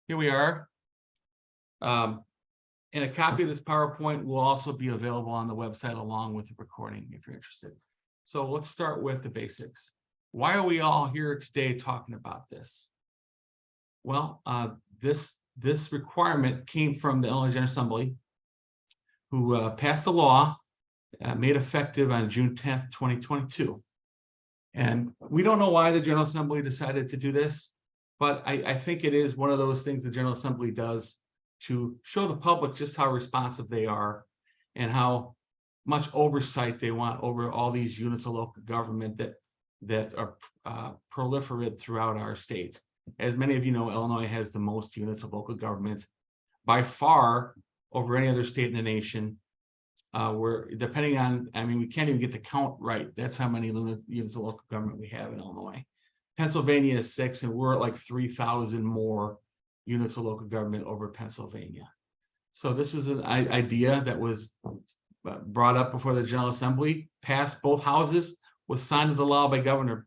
here we are. And a copy of this PowerPoint will also be available on the website along with the recording if you're interested. So let's start with the basics. Why are we all here today talking about this? Well, this requirement came from the Illinois General Assembly, who passed a law made effective on June 10th, 2022. And we don't know why the General Assembly decided to do this, but I think it is one of those things the General Assembly does to show the public just how responsive they are and how much oversight they want over all these units of local government that are proliferate throughout our state. As many of you know, Illinois has the most units of local government by far over any other state in the nation. We're depending on, we can't even get the count right. That's how many units of local government we have in Illinois. Pennsylvania is 6, and we're at like 3,000 more units of local government over Pennsylvania. So this was an idea that was brought up before the General Assembly, passed both houses, was signed into law by Governor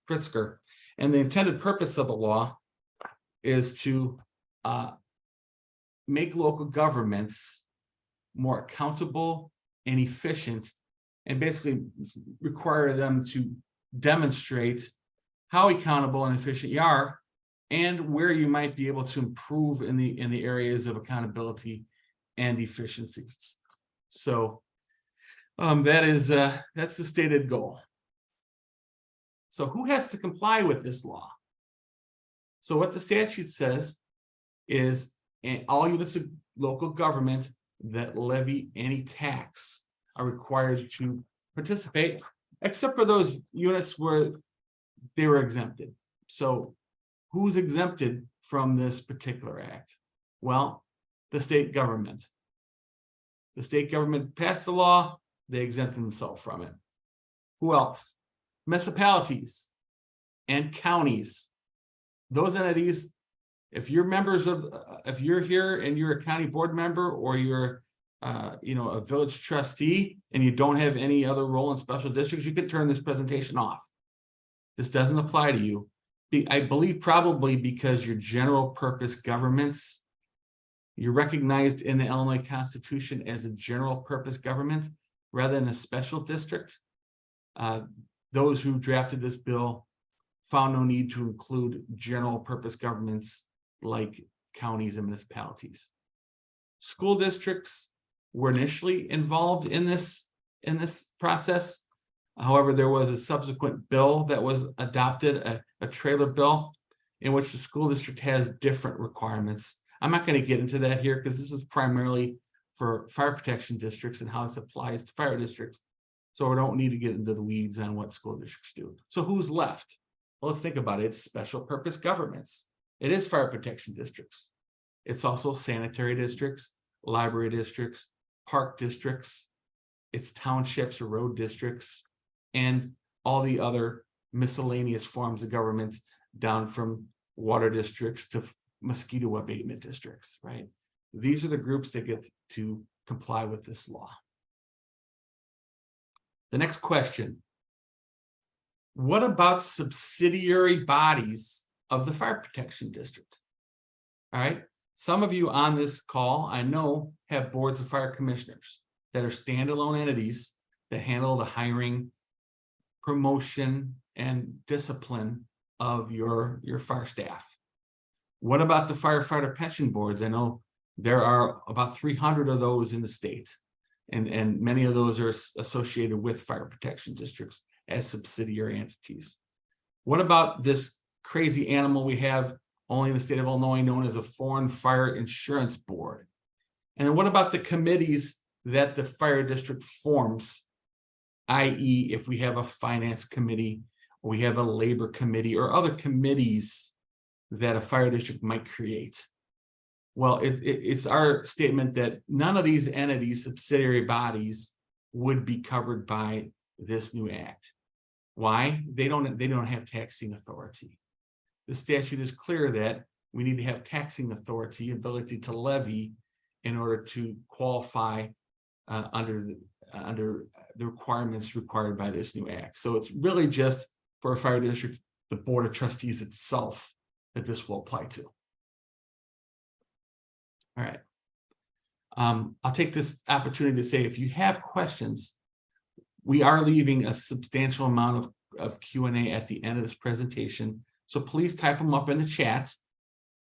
Pritzker. And the intended purpose of the law is to make local governments more accountable and efficient, and basically require them to demonstrate how accountable and efficient you are and where you might be able to improve in the areas of accountability and efficiency. So that's the stated goal. So who has to comply with this law? So what the statute says is all units of local government that levy any tax are required to participate, except for those units where they were exempted. So who's exempted from this particular act? Well, the state government. The state government passed the law, they exempted themselves from it. Who else? Municipalities and counties. Those entities, if you're members of, if you're here and you're a county board member, or you're a village trustee and you don't have any other role in special districts, you could turn this presentation off. This doesn't apply to you. I believe probably because you're general purpose governments, you're recognized in the Illinois Constitution as a general purpose government rather than a special district. Those who drafted this bill found no need to include general purpose governments like counties and municipalities. School districts were initially involved in this process. However, there was a subsequent bill that was adopted, a trailer bill, in which the school district has different requirements. I'm not going to get into that here because this is primarily for fire protection districts and how this applies to fire districts. So we don't need to get into the weeds on what school districts do. So who's left? Well, let's think about it. It's special purpose governments. It is fire protection districts. It's also sanitary districts, library districts, park districts. It's townships or road districts, and all the other miscellaneous forms of government, down from water districts to mosquito abatement districts, right? These are the groups that get to comply with this law. The next question: what about subsidiary bodies of the fire protection district? All right, some of you on this call, I know, have boards of fire commissioners that are standalone entities that handle the hiring, promotion, and discipline of your fire staff. What about the firefighter pension boards? I know there are about 300 of those in the state, and many of those are associated with fire protection districts as subsidiary entities. What about this crazy animal we have only in the state of Illinois, known as a Foreign Fire Insurance Board? And then what about the committees that the fire district forms, i.e. if we have a finance committee, or we have a labor committee, or other committees that a fire district might create? Well, it's our statement that none of these entities, subsidiary bodies, would be covered by this new act. Why? They don't have taxing authority. The statute is clear that we need to have taxing authority, ability to levy, in order to qualify under the requirements required by this new act. So it's really just for a fire district, the board of trustees itself, that this will apply to. All right. I'll take this opportunity to say, if you have questions, we are leaving a substantial amount of Q&A at the end of this presentation. So please type them up in the chat.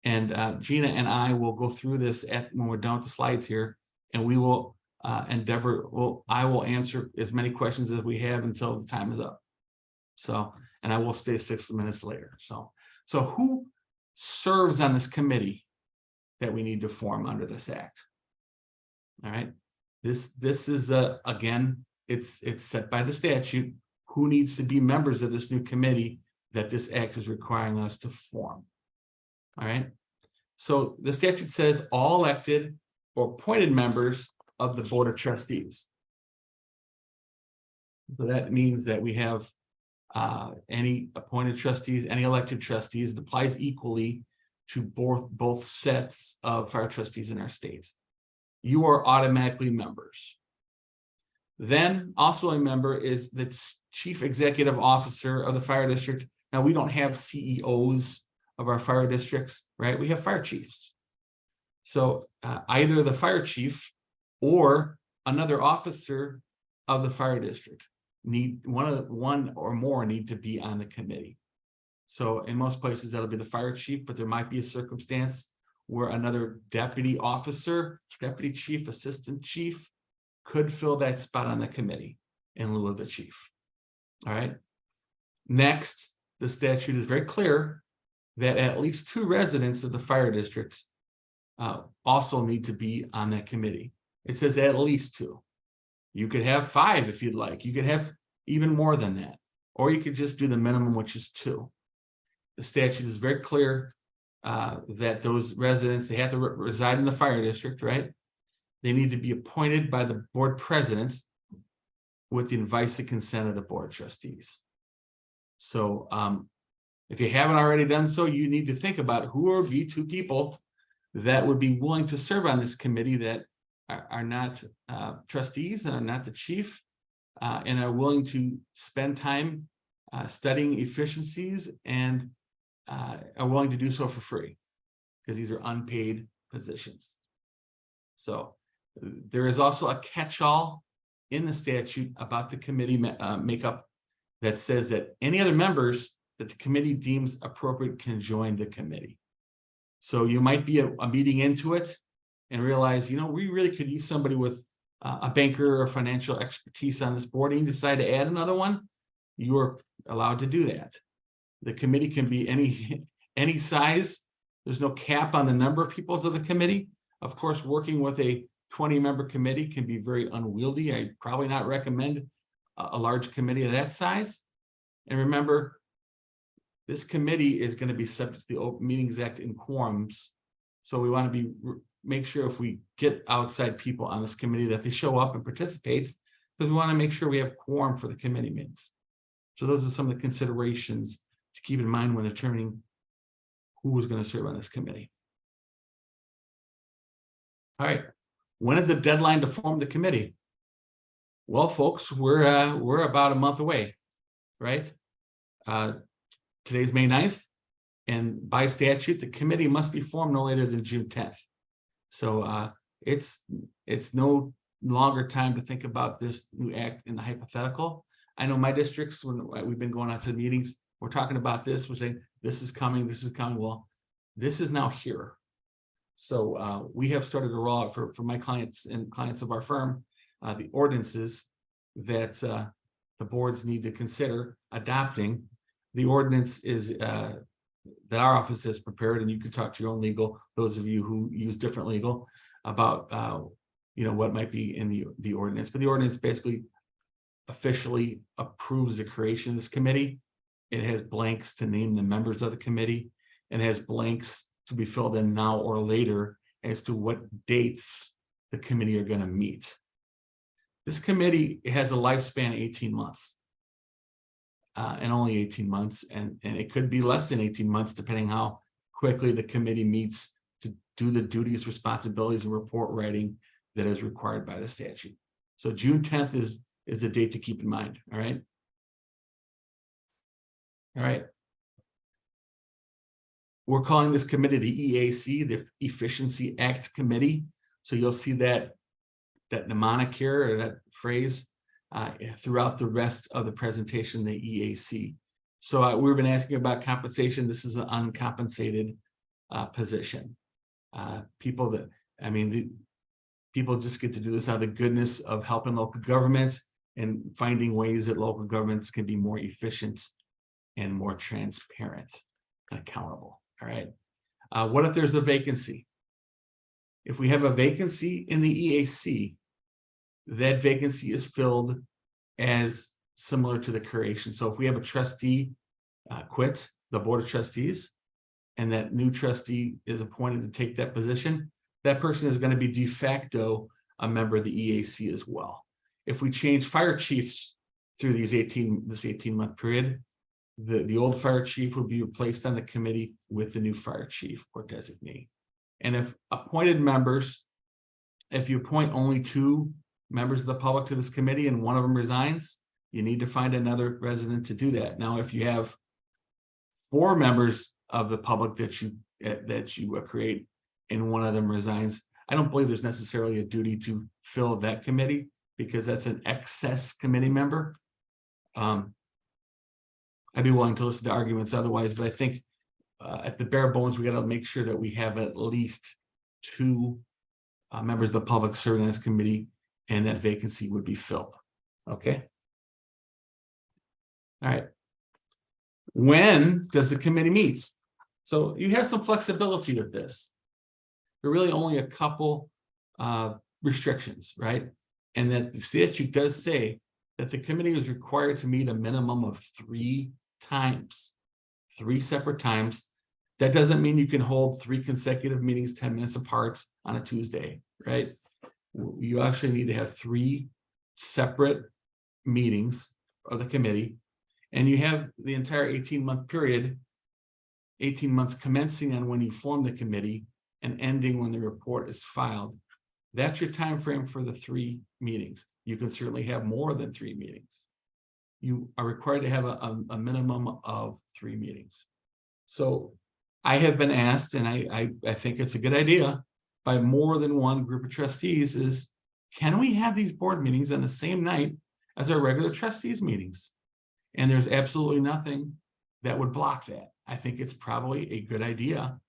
And Gina and I will go through this when we're done with the slides here, and we will I will answer as many questions as we have until the time is up. So, and I will stay 6 minutes later. So who serves on this committee that we need to form under this act? All right, this is again, it's set by the statute who needs to be members of this new committee that this act is requiring us to form. All right, so the statute says all elected or appointed members of the Board of Trustees. So that means that we have any appointed trustees, any elected trustees. It applies equally to both sets of fire trustees in our state. You are automatically members. Then also a member is the chief executive officer of the fire district. Now, we don't have CEOs of our fire districts, right? We have fire chiefs. So either the fire chief or another officer of the fire district need one or more need to be on the committee. So in most places that'll be the fire chief, but there might be a circumstance where another deputy officer, deputy chief, assistant chief could fill that spot on the committee in lieu of the chief. All right. Next, the statute is very clear that at least 2 residents of the fire district also need to be on that committee. It says at least 2. You could have 5 if you'd like. You could have even more than that, or you could just do the minimum, which is 2. The statute is very clear that those residents, they have to reside in the fire district, right? They need to be appointed by the board president with the advice and consent of the board of trustees. So if you haven't already done so, you need to think about who would be 2 people that would be willing to serve on this committee that are not trustees and are not the chief and are willing to spend time studying efficiencies and are willing to do so for free, because these are unpaid positions. So there is also a catch-all in the statute about the committee makeup that says that any other members that the committee deems appropriate can join the committee. So you might be a meeting into it and realize, we really could use somebody with a banker or financial expertise on this board, and you decide to add another one, you are allowed to do that. The committee can be any size. There's no cap on the number of people of the committee. Of course, working with a 20-member committee can be very unwieldy. I'd probably not recommend a large committee of that size. And remember, this committee is going to be subject to the Open Meetings Act in quorums. So we want to make sure if we get outside people on this committee that they show up and participate, because we want to make sure we have quorum for the committee meetings. So those are some of the considerations to keep in mind when determining who is going to serve on this committee. All right, when is the deadline to form the committee? Well, folks, we're about a month away, right? Today's May 9th, and by statute, the committee must be formed no later than June 10th. So it's no longer time to think about this new act in the hypothetical. I know my districts, when we've been going out to the meetings, we're talking about this, we're saying this is coming, this is coming. Well, this is now here. So we have started to roll out for my clients and clients of our firm, the ordinances that the boards need to consider adopting. The ordinance is that our office has prepared, and you can talk to your own legal, those of you who use different legal, about what might be in the ordinance. But the ordinance basically officially approves the creation of this committee. It has blanks to name the members of the committee, and has blanks to be filled in now or later as to what dates the committee are going to meet. This committee has a lifespan of 18 months. And only 18 months, and it could be less than 18 months, depending how quickly the committee meets to do the duties, responsibilities, and report writing that is required by the statute. So June 10th is the date to keep in mind. All right. All right. we're calling this committee the EAC, the Efficiency Act Committee. So you'll see that mnemonic here, or that phrase, throughout the rest of the presentation, the EAC. So we've been asking about compensation. This is an uncompensated position. People just get to do this out of the goodness of helping local government and finding ways that local governments can be more efficient and more transparent and accountable. All right. What if there's a vacancy? If we have a vacancy in the EAC, that vacancy is filled as similar to the creation. So if we have a trustee quit the board of trustees, and that new trustee is appointed to take that position, that person is going to be de facto a member of the EAC as well. If we change fire chiefs through this 18-month period, the old fire chief would be replaced on the committee with the new fire chief or designee. And if appointed members, if you appoint only 2 members of the public to this committee and one of them resigns, you need to find another resident to do that. Now, if you have 4 members of the public that you create and one of them resigns, I don't believe there's necessarily a duty to fill that committee, because that's an excess committee member. I'd be willing to listen to arguments otherwise, but I think at the bare bones, we got to make sure that we have at least 2 members of the public serving on this committee, and that vacancy would be filled. Okay. All right. When does the committee meet? So you have some flexibility with this. There are really only a couple restrictions, right? And that the statute does say that the committee is required to meet a minimum of 3 times, 3 separate times. That doesn't mean you can hold 3 consecutive meetings 10 minutes apart on a Tuesday, right? You actually need to have 3 separate meetings of the committee, and you have the entire 18-month period, 18 months commencing on when you form the committee and ending when the report is filed. That's your time frame for the 3 meetings. You can certainly have more than 3 meetings. You are required to have a minimum of 3 meetings. So I have been asked, and I think it's a good idea by more than one group of trustees, is can we have these board meetings on the same night as our regular trustees meetings? And there's absolutely nothing that would block that. I think it's probably a good idea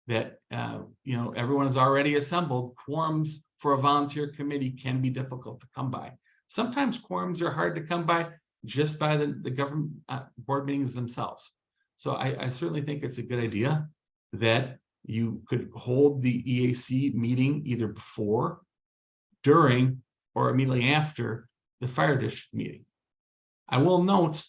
that everyone is already assembled. Quorums for a volunteer committee can be difficult to come by. Sometimes quorums are hard to come by just by the government board meetings themselves. So I certainly think it's a good idea that you could hold the EAC meeting either before, during, or immediately after the fire district meeting. I will note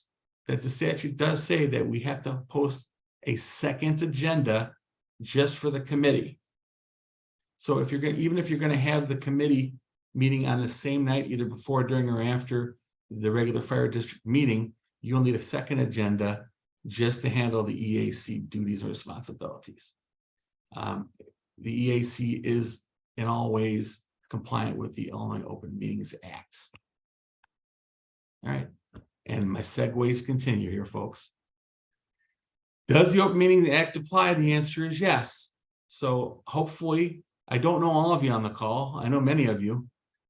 that the statute does say that we have to post a second agenda just for the committee. So if even if you're going to have the committee meeting on the same night, either before, during, or after the regular fire district meeting, you'll need a second agenda just to handle the EAC duties and responsibilities. The EAC is in all ways compliant with the Illinois Open Meetings Act. All right, and my segues continue here, folks. Does the Open Meetings Act apply? The answer is yes. So hopefully, I don't know all of you on the call. I know many of you,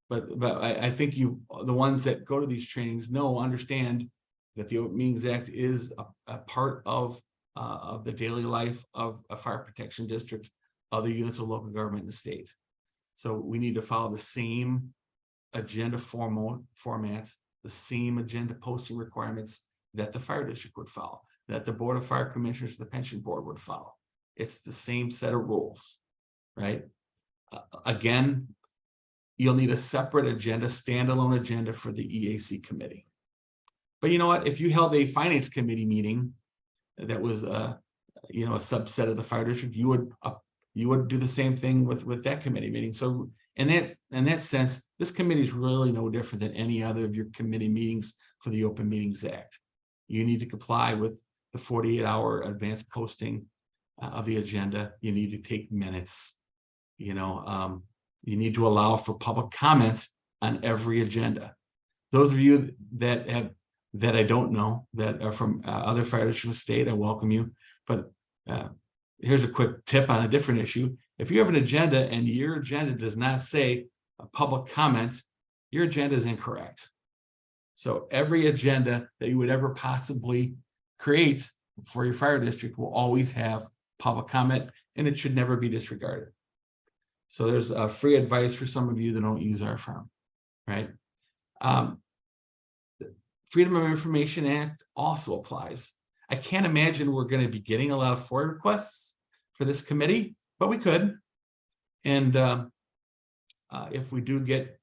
but I think the ones that go to these trainings understand that the Open Meetings Act is a part of the daily life of a fire protection district, other units of local government in the state. So we need to follow the same agenda format, the same agenda posting requirements that the fire district would follow, that the Board of Fire Commissioners, the pension board would follow. It's the same set of rules, right? Again, you'll need a separate agenda, standalone agenda for the EAC committee. But you know what? If you held a finance committee meeting that was a subset of the fire district, you would do the same thing with that committee meeting. So in that sense, this committee is really no different than any other of your committee meetings for the Open Meetings Act. You need to comply with the 48-hour advance posting of the agenda. You need to take minutes. You need to allow for public comment on every agenda. Those of you that I don't know that are from other fire districts of the state, I welcome you. But here's a quick tip on a different issue. If you have an agenda and your agenda does not say a public comment, your agenda is incorrect. So every agenda that you would ever possibly create for your fire district will always have public comment, and it should never be disregarded. So there's a free advice for some of you that don't use our firm, right? The Freedom of Information Act also applies. I can't imagine we're going to be getting a lot of FOIA requests for this committee, but we could. And if we do get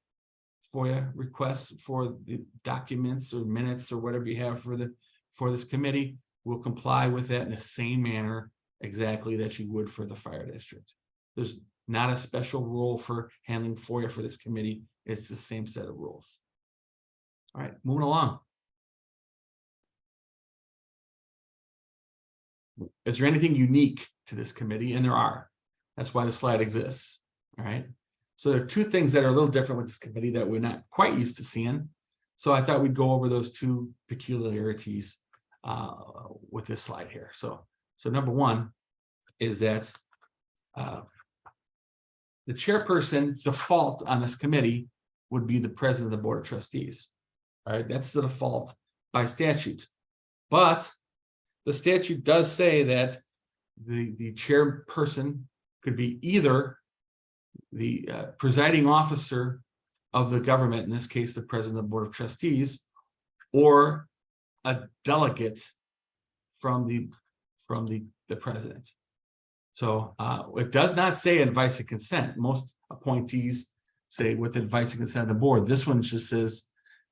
FOIA requests for the documents or minutes or whatever you have for this committee, we'll comply with that in the same manner exactly that you would for the fire district. There's not a special rule for handling FOIA for this committee. It's the same set of rules. All right, moving along. Is there anything unique to this committee? And there are. That's why the slide exists. All right. So there are two things that are a little different with this committee that we're not quite used to seeing. So I thought we'd go over those two peculiarities with this slide here. So number one is that the chairperson default on this committee would be the president of the board of trustees. All right, that's the default by statute. But the statute does say that the chairperson could be either the presiding officer of the government, in this case, the president of the board of trustees, or a delegate from the president. So it does not say advice and consent. Most appointees say with advice and consent of the board. This one just says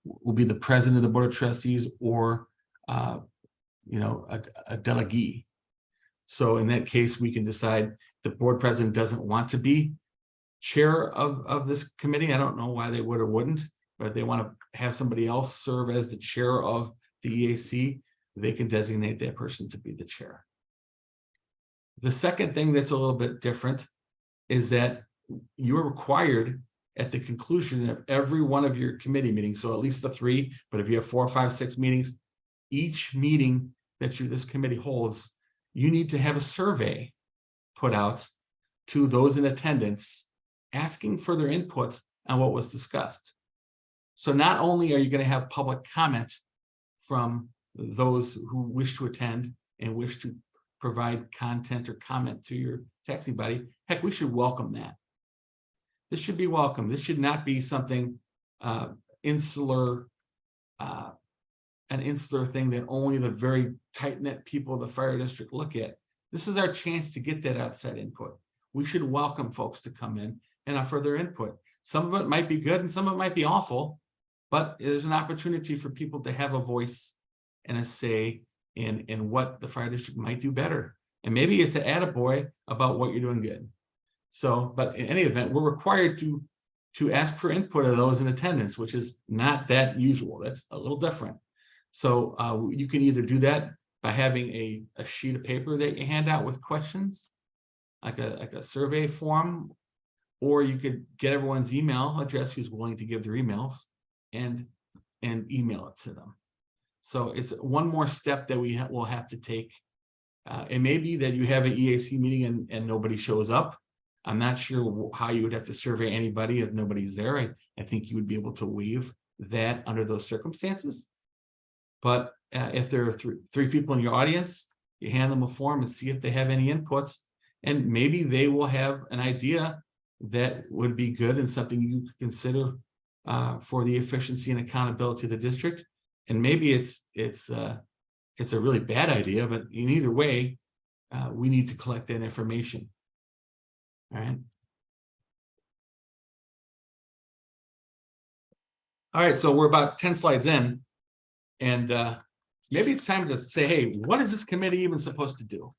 will be the president of the board of trustees or a delegee. So in that case, we can decide the board president doesn't want to be chair of this committee. I don't know why they would or wouldn't, but if they want to have somebody else serve as the chair of the EAC, they can designate that person to be the chair. The second thing that's a little bit different is that you're required at the conclusion of every one of your committee meetings, so at least the 3, but if you have 4, 5, 6 meetings, each meeting that this committee holds, you need to have a survey put out to those in attendance asking for their input on what was discussed. So not only are you going to have public comment from those who wish to attend and wish to provide content or comment to your taxing body, heck, we should welcome that. This should be welcome. This should not be something insular, an insular thing that only the very tight-knit people of the fire district look at. This is our chance to get that outside input. We should welcome folks to come in and offer their input. Some of it might be good and some of it might be awful, but there's an opportunity for people to have a voice and a say in what the fire district might do better. And maybe it's an attaboy about what you're doing good. So, but in any event, we're required to ask for input of those in attendance, which is not that usual. That's a little different. So you can either do that by having a sheet of paper that you hand out with questions, like a survey form, or you could get everyone's email address who's willing to give their emails and email it to them. So it's one more step that we will have to take. It may be that you have an EAC meeting and nobody shows up. I'm not sure how you would have to survey anybody if nobody's there. I think you would be able to waive that under those circumstances. But if there are three people in your audience, you hand them a form and see if they have any inputs, and maybe they will have an idea that would be good and something you consider for the efficiency and accountability of the district. And maybe it's a really bad idea, but in either way, we need to collect that information. All right. All right, so we're about 10 slides in, and maybe it's time to say, hey, what is this committee even supposed to do?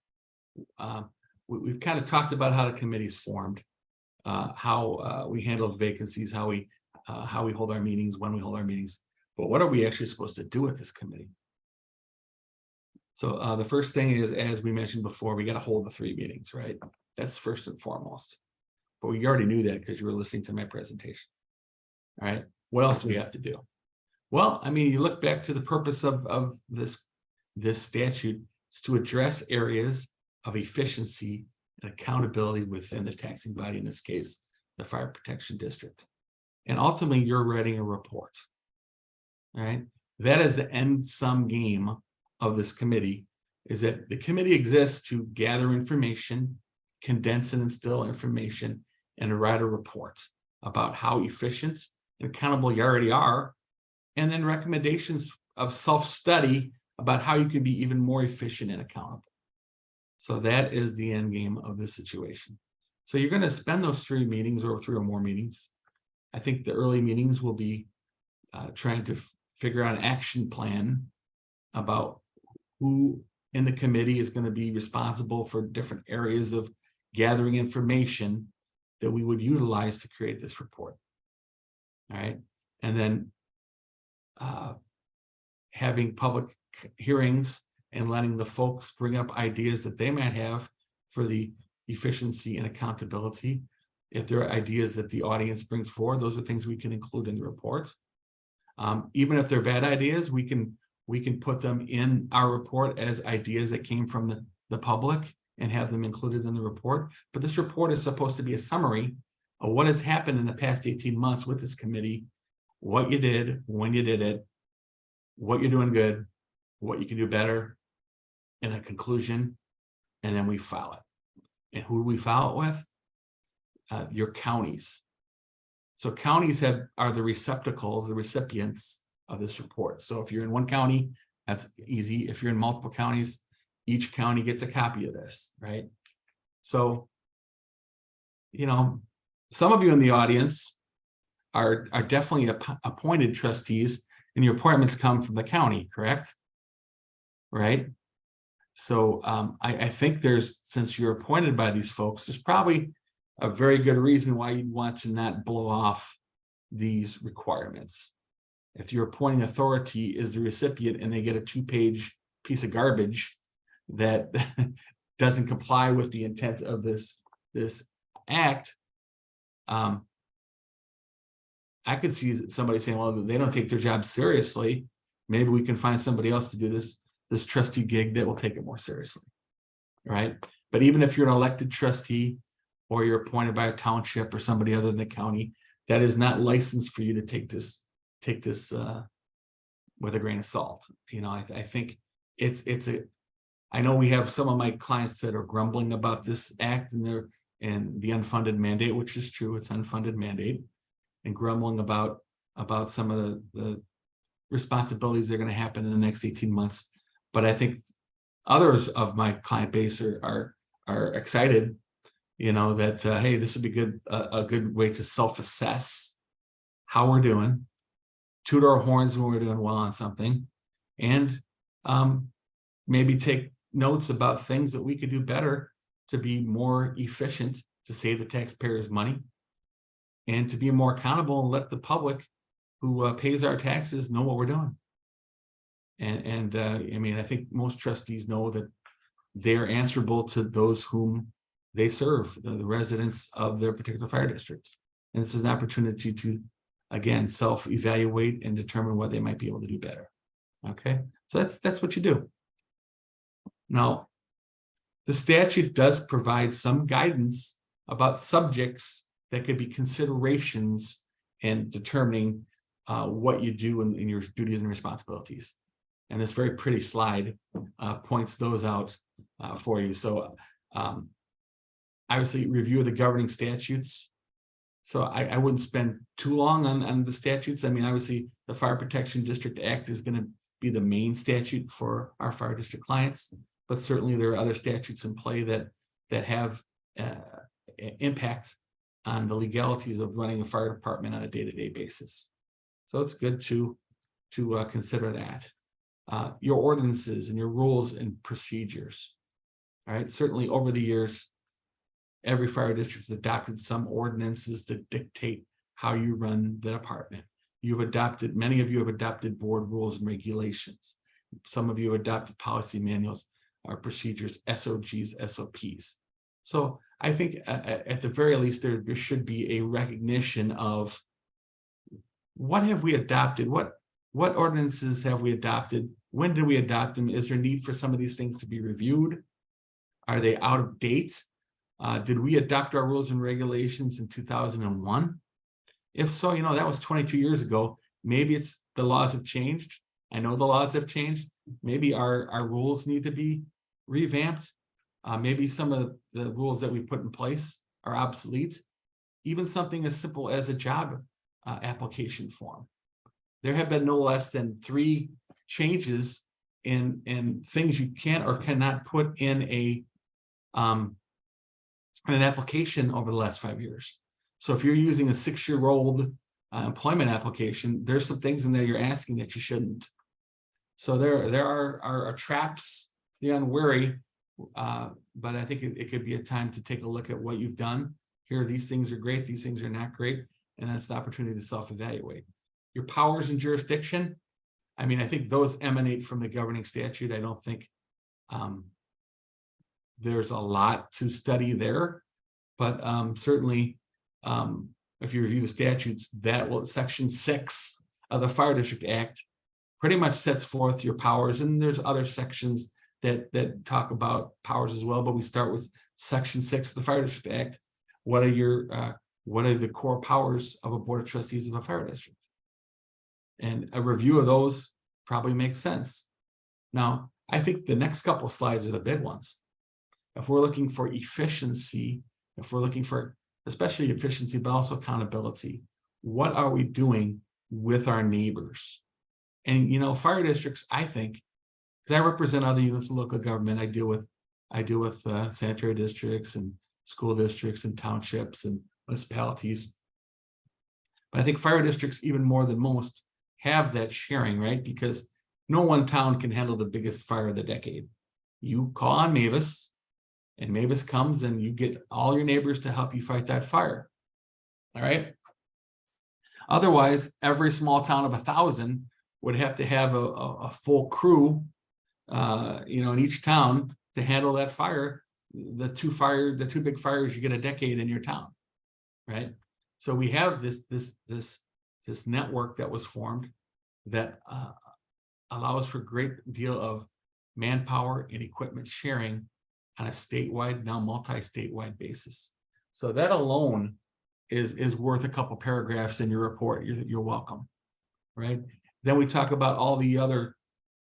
We've kind of talked about how the committee is formed, how we handle vacancies, how we hold our meetings, when we hold our meetings, but what are we actually supposed to do with this committee? So the first thing is, as we mentioned before, we got to hold the 3 meetings, right? That's first and foremost. But we already knew that because you were listening to my presentation. All right. What else do we have to do? Well, I mean, you look back to the purpose of this statute. It's to address areas of efficiency and accountability within the taxing body, in this case, the Fire Protection District. And ultimately, you're writing a report. All right. That is the end sum game of this committee, is that the committee exists to gather information, condense and instill information, and write a report about how efficient and accountable you already are, and then recommendations of self-study about how you can be even more efficient and accountable. So that is the end game of this situation. So you're going to spend those 3 meetings or 3 or more meetings. I think the early meetings will be trying to figure out an action plan about who in the committee is going to be responsible for different areas of gathering information that we would utilize to create this report. All right. And then having public hearings and letting the folks bring up ideas that they might have for the efficiency and accountability. If there are ideas that the audience brings forward, those are things we can include in the report. Even if they're bad ideas, we can put them in our report as ideas that came from the public and have them included in the report. But this report is supposed to be a summary of what has happened in the past 18 months with this committee, what you did, when you did it, what you're doing good, what you can do better, and a conclusion, and then we file it. And who do we file it with? Your counties. So counties are the receptacles, the recipients of this report. So if you're in one county, that's easy. If you're in multiple counties, each county gets a copy of this, right? So, some of you in the audience are definitely appointed trustees, and your appointments come from the county, correct? Right? So I think since you're appointed by these folks, there's probably a very good reason why you'd want to not blow off these requirements. If your appointing authority is the recipient and they get a 2-page piece of garbage that doesn't comply with the intent of this act, I could see somebody saying, well, they don't take their job seriously. Maybe we can find somebody else to do this trustee gig that will take it more seriously, right? But even if you're an elected trustee or you're appointed by a township or somebody other than the county, that is not licensed for you to take this with a grain of salt. I think I know we have some of my clients that are grumbling about this act and the unfunded mandate, which is true, it's unfunded mandate, and grumbling about some of the responsibilities that are going to happen in the next 18 months. But I think others of my client base are excited, that hey, this would be a good way to self-assess how we're doing, toot our horns when we're doing well on something, and maybe take notes about things that we could do better to be more efficient, to save the taxpayers money, and to be more accountable and let the public who pays our taxes know what we're doing. And I think most trustees know that they're answerable to those whom they serve, the residents of their particular fire district. And this is an opportunity to, again, self-evaluate and determine what they might be able to do better. Okay, so that's what you do. Now, the statute does provide some guidance about subjects that could be considerations in determining what you do in your duties and responsibilities. And this very pretty slide points those out for you. So obviously, review of the governing statutes. So I wouldn't spend too long on the statutes. Obviously, the Fire Protection District Act is going to be the main statute for our fire district clients, but certainly there are other statutes in play that have impact on the legalities of running a fire department on a day-to-day basis. So it's good to consider that. Your ordinances and your rules and procedures. All right, certainly over the years, every fire district has adopted some ordinances that dictate how you run the department. Many of you have adopted board rules and regulations. Some of you have adopted policy manuals, procedures, SOGs, SOPs. So I think at the very least, there should be a recognition of what have we adopted? What ordinances have we adopted? When did we adopt them? Is there need for some of these things to be reviewed? Are they out of date? Did we adopt our rules and regulations in 2001? If so, that was 22 years ago. Maybe it's the laws have changed. I know the laws have changed. Maybe our rules need to be revamped. Maybe some of the rules that we put in place are obsolete. Even something as simple as a job application form. There have been no less than 3 changes in things you can or cannot put in an application over the last 5 years. So if you're using a 6-year-old employment application, there's some things in there you're asking that you shouldn't. So there are traps, the unwary, but I think it could be a time to take a look at what you've done. Here, these things are great, these things are not great, and that's the opportunity to self-evaluate. Your powers and jurisdiction, I think those emanate from the governing statute. I don't think there's a lot to study there, but certainly if you review the statutes, Section 6 of the Fire District Act pretty much sets forth your powers, and there's other sections that talk about powers as well, but we start with Section 6 of the Fire District Act. What are the core powers of a board of trustees of a fire district? And a review of those probably makes sense. Now, I think the next couple of slides are the big ones. If we're looking for efficiency, if we're looking for especially efficiency, but also accountability, what are we doing with our neighbors? And fire districts, I think, because I represent other units of local government, I deal with sanitary districts and school districts and townships and municipalities. But I think fire districts, even more than most, have that sharing, right? Because no one town can handle the biggest fire of the decade. You call on Mavis, and Mavis comes, and you get all your neighbors to help you fight that fire. All right. Otherwise, every small town of 1,000 would have to have a full crew, in each town to handle that fire. The two big fires, you get a decade in your town, right? So we have this network that was formed that allows for a great deal of manpower and equipment sharing on a statewide, now multi-statewide basis. So that alone is worth a couple paragraphs in your report. You're welcome, right? Then we talk about all the other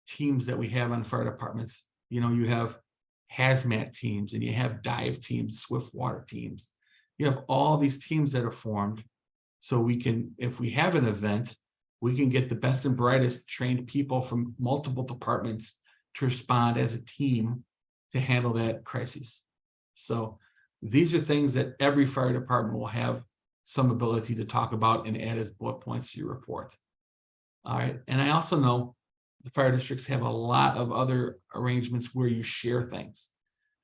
teams that we have on fire departments. You have hazmat teams, and you have dive teams, swift water teams. You have all these teams that are formed, so we can, if we have an event, we can get the best and brightest trained people from multiple departments to respond as a team to handle that crisis. So these are things that every fire department will have some ability to talk about and add as bullet points to your report. All right, and I also know the fire districts have a lot of other arrangements where you share things.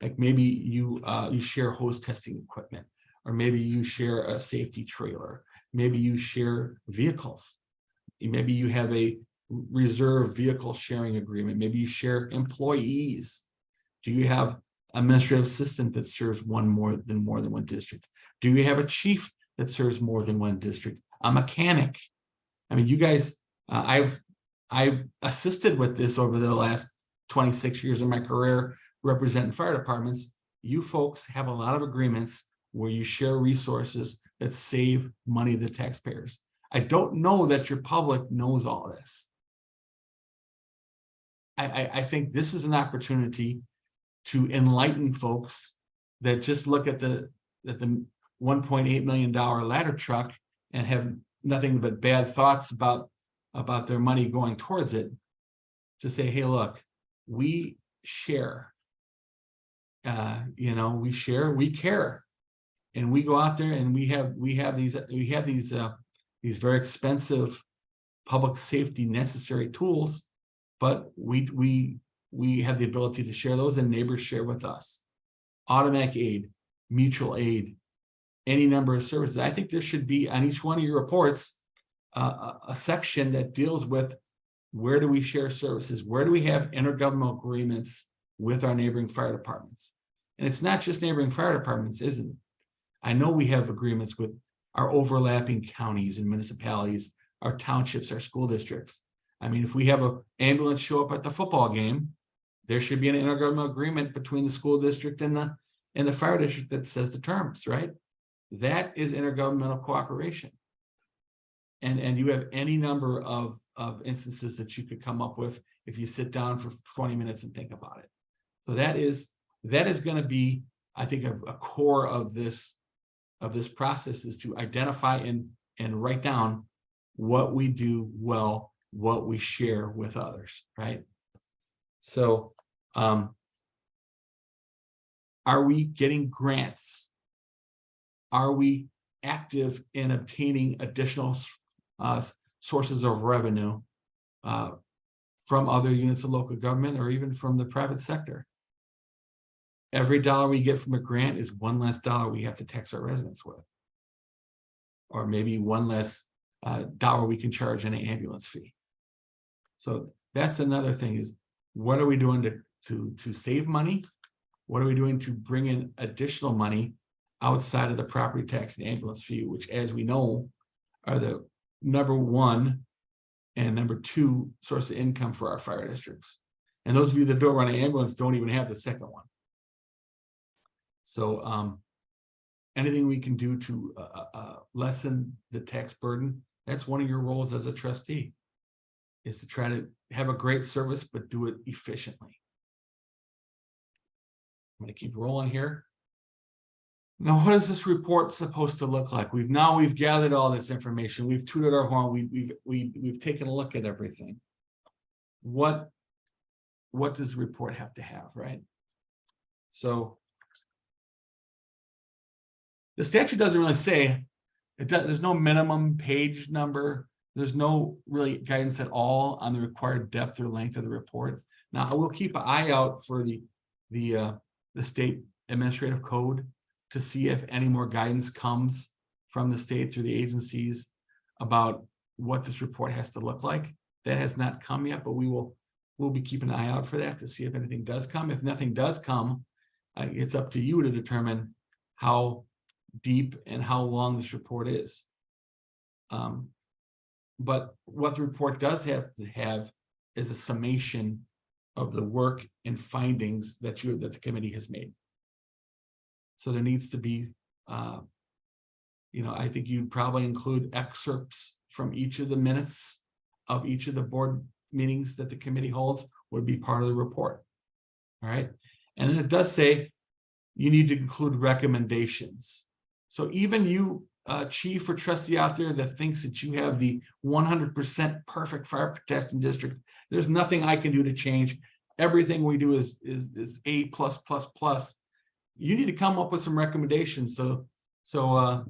Like maybe you share hose testing equipment, or maybe you share a safety trailer. Maybe you share vehicles. Maybe you have a reserve vehicle sharing agreement. Maybe you share employees. Do you have administrative assistant that serves more than one district? Do you have a chief that serves more than one district? A mechanic. You guys, I've assisted with this over the last 26 years of my career representing fire departments. You folks have a lot of agreements where you share resources that save money to the taxpayers. I don't know that your public knows all this. I think this is an opportunity to enlighten folks that just look at the $1.8 million ladder truck and have nothing but bad thoughts about their money going towards it, to say, hey, look, we share, we care, and we go out there and we have these very expensive public safety necessary tools, but we have the ability to share those, and neighbors share with us. Automatic aid, mutual aid, any number of services. I think there should be on each one of your reports a section that deals with where do we share services, where do we have intergovernmental agreements with our neighboring fire departments. And it's not just neighboring fire departments, isn't it? I know we have agreements with our overlapping counties and municipalities, our townships, our school districts. If we have an ambulance show up at the football game, there should be an intergovernmental agreement between the school district and the fire district that says the terms, right? That is intergovernmental cooperation. And you have any number of instances that you could come up with if you sit down for 20 minutes and think about it. So that is going to be, I think, a core of this process, is to identify and write down what we do well, what we share with others, right? So are we getting grants? Are we active in obtaining additional sources of revenue from other units of local government or even from the private sector? Every dollar we get from a grant is one less dollar we have to tax our residents with, or maybe one less dollar we can charge an ambulance fee. So that's another thing, is what are we doing to save money? What are we doing to bring in additional money outside of the property tax and ambulance fee, which, as we know, are the number one and number two source of income for our fire districts. And those of you that don't run an ambulance don't even have the second one. So anything we can do to lessen the tax burden, that's one of your roles as a trustee, is to try to have a great service, but do it efficiently. I'm going to keep rolling here. Now, what is this report supposed to look like? We've gathered all this information. We've tooted our horn. We've taken a look at everything. What does the report have to have, right? So the statute doesn't really say it. There's no minimum page number. There's no really guidance at all on the required depth or length of the report. Now, I will keep an eye out for the state administrative code to see if any more guidance comes from the state through the agencies about what this report has to look like. That has not come yet, but we'll be keeping an eye out for that to see if anything does come. If nothing does come, it's up to you to determine how deep and how long this report is. But what the report does have to have is a summation of the work and findings that the committee has made. So there needs to be, I think you'd probably include excerpts from each of the minutes of each of the board meetings that the committee holds would be part of the report. All right. And then it does say you need to include recommendations. So even you, chief or trustee out there that thinks that you have the 100% perfect fire protection district, there's nothing I can do to change. Everything we do is A+++. You need to come up with some recommendations. So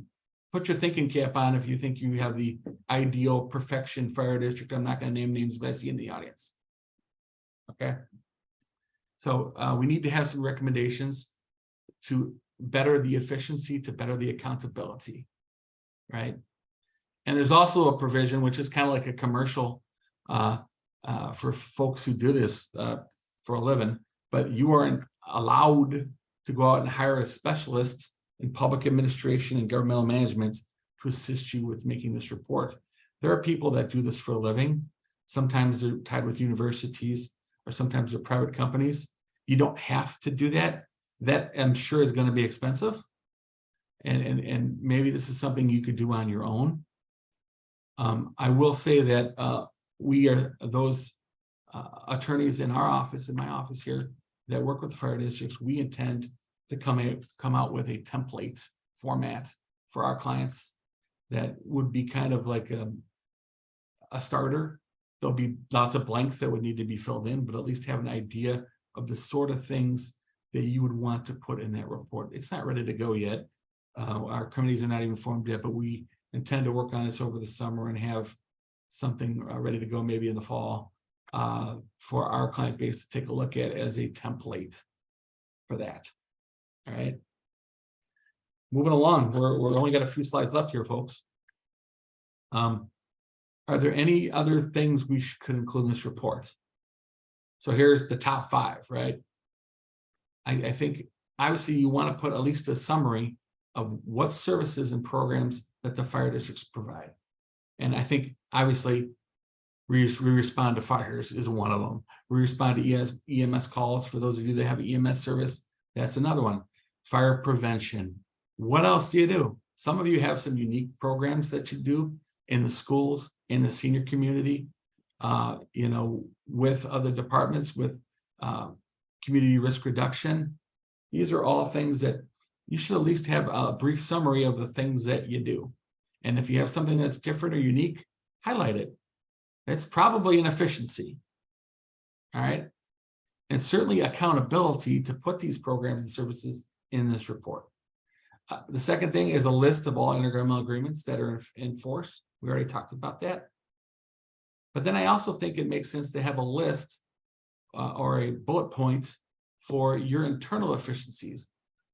put your thinking cap on if you think you have the ideal perfection fire district. I'm not going to name names, but I see in the audience. Okay. So we need to have some recommendations to better the efficiency, to better the accountability, right? And there's also a provision, which is kind of like a commercial for folks who do this for a living, but you aren't allowed to go out and hire a specialist in public administration and governmental management to assist you with making this report. There are people that do this for a living. Sometimes they're tied with universities, or sometimes they're private companies. You don't have to do that. That, I'm sure, is going to be expensive. And maybe this is something you could do on your own. I will say that we are those attorneys in our office, in my office here, that work with the fire districts. We intend to come out with a template format for our clients that would be kind of like a starter. There'll be lots of blanks that would need to be filled in, but at least have an idea of the sort of things that you would want to put in that report. It's not ready to go yet. Our committees are not even formed yet, but we intend to work on this over the summer and have something ready to go maybe in the fall for our client base to take a look at as a template for that. All right. Moving along, we're only got a few slides left here, folks. Are there any other things we could include in this report? So here's the top 5, right? I think obviously you want to put at least a summary of what services and programs that the fire districts provide. And I think obviously We respond to fires is one of them. We respond to EMS calls for those of you that have an EMS service. That's another one. Fire prevention. What else do you do? Some of you have some unique programs that you do in the schools, in the senior community, with other departments, with community risk reduction. These are all things that you should at least have a brief summary of the things that you do. And if you have something that's different or unique, highlight it. That's probably an efficiency. All right. And certainly accountability to put these programs and services in this report. The second thing is a list of all intergovernmental agreements that are in force. We already talked about that. But then I also think it makes sense to have a list or a bullet point for your internal efficiencies.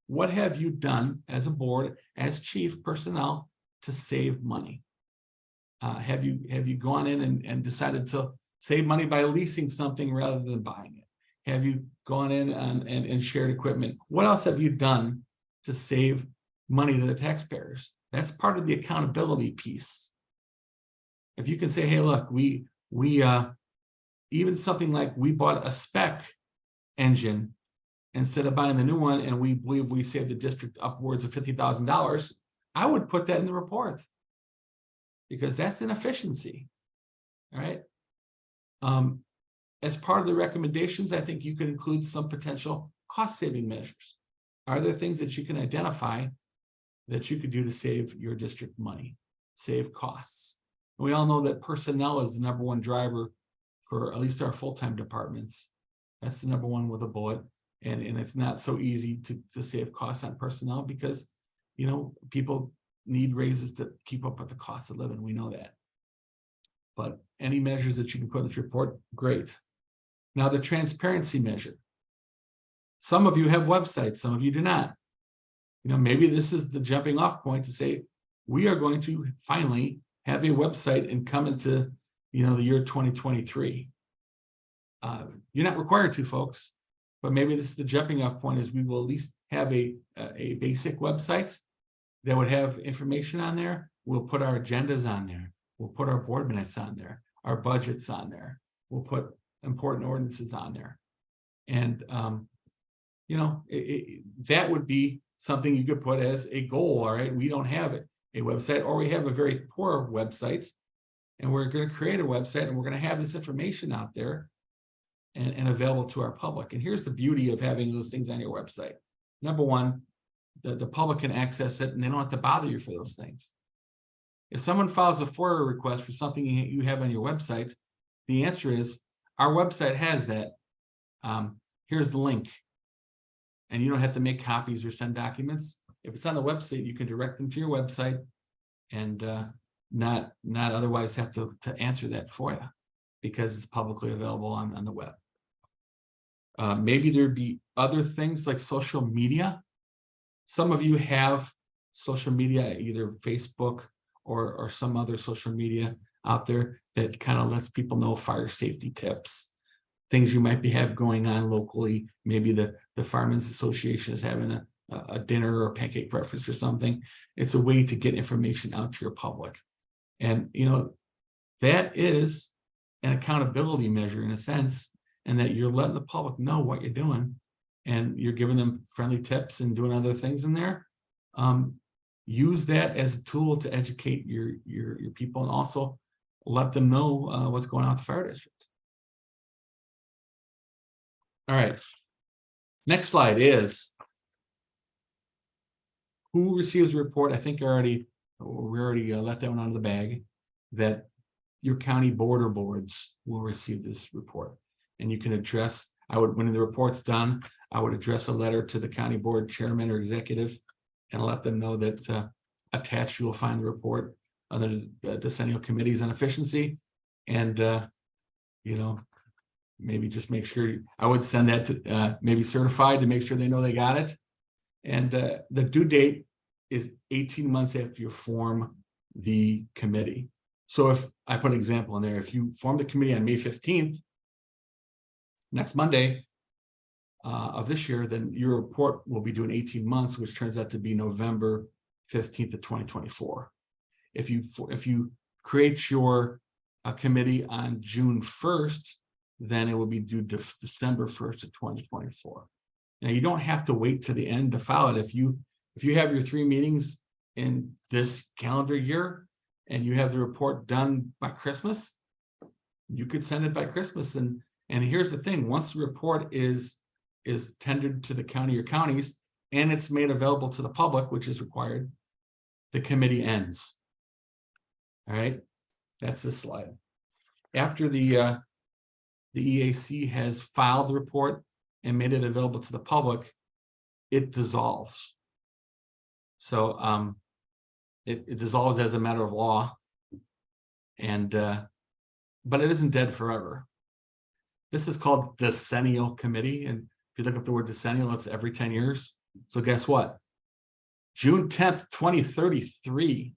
What have you done as a board, as chief personnel, to save money? Have you gone in and decided to save money by leasing something rather than buying it? Have you gone in and shared equipment? What else have you done to save money to the taxpayers? That's part of the accountability piece. If you can say, hey, look, we even something like we bought a spec engine instead of buying the new one, and we believe we saved the district upwards of $50,000, I would put that in the report because that's an efficiency. All right. As part of the recommendations, I think you could include some potential cost-saving measures. Are there things that you can identify that you could do to save your district money, save costs? We all know that personnel is the number one driver for at least our full-time departments. That's the number one with a bullet. And it's not so easy to save costs on personnel because, people need raises to keep up with the cost of living. We know that. But any measures that you can put in this report, great. Now, the transparency measure. Some of you have websites, some of you do not. Maybe this is the jumping off point to say, we are going to finally have a website and come into, the year 2023. You're not required to, folks, but maybe this is the jumping off point is we will at least have a basic website that would have information on there. We'll put our agendas on there. We'll put our board minutes on there, our budgets on there. We'll put important ordinances on there. And, that would be something you could put as a goal. All right. We don't have a website, or we have a very poor website, and we're going to create a website and we're going to have this information out there and available to our public. And here's the beauty of having those things on your website. Number one, the public can access it and they don't have to bother you for those things. If someone files a FOIA request for something you have on your website, the answer is our website has that. Here's the link. And you don't have to make copies or send documents. If it's on the website, you can direct them to your website and not otherwise have to answer that FOIA because it's publicly available on the web. Maybe there'd be other things like social media. Some of you have social media, either Facebook or some other social media out there that kind of lets people know fire safety tips, things you might have going on locally. Maybe the Firemen's Association is having a dinner or a pancake breakfast or something. It's a way to get information out to your public. And, that is an accountability measure in a sense, and that you're letting the public know what you're doing and you're giving them friendly tips and doing other things in there. Use that as a tool to educate your people and also let them know what's going on with the fire district. All right. Next slide is who receives the report. I think we already let that one out of the bag, that your county board or boards will receive this report. And you can address, when the report's done, I would address a letter to the county board chairman or executive and let them know that attached you will find the report under the Decennial Committees on Efficiency. And, maybe just make sure, I would send that to maybe certified to make sure they know they got it. And the due date is 18 months after you form the committee. So if I put an example in there, if you form the committee on May 15th, next Monday of this year, then your report will be due in 18 months, which turns out to be November 15th of 2024. If you create your committee on June 1st, then it will be due December 1st of 2024. Now, you don't have to wait to the end to file it. If you have your 3 meetings in this calendar year and you have the report done by Christmas, you could send it by Christmas. And here's the thing: once the report is tendered to the county or counties and it's made available to the public, which is required, the committee ends. All right, that's this slide. After the EAC has filed the report and made it available to the public, it dissolves. So it dissolves as a matter of law, and but it isn't dead forever. This is called Decennial Committee, and if you look up the word decennial, it's every 10 years. So guess what? June 10th, 2033.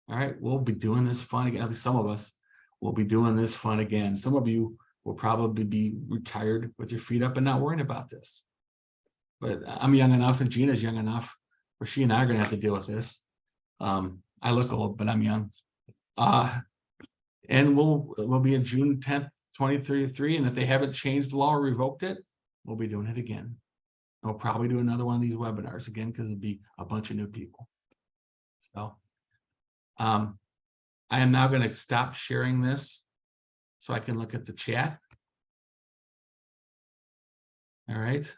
All right, we'll be doing this fun again. At least some of us will be doing this fun again. Some of you will probably be retired with your feet up and not worrying about this. But I'm young enough, and Gina's young enough, where she and I are going to have to deal with this. I look old, but I'm young. And we'll be in June 10th, 2033. And if they haven't changed the law or revoked it, we'll be doing it again. We'll probably do another one of these webinars again, because it'll be a bunch of new people. So I am now going to stop sharing this so I can look at the chat. All right.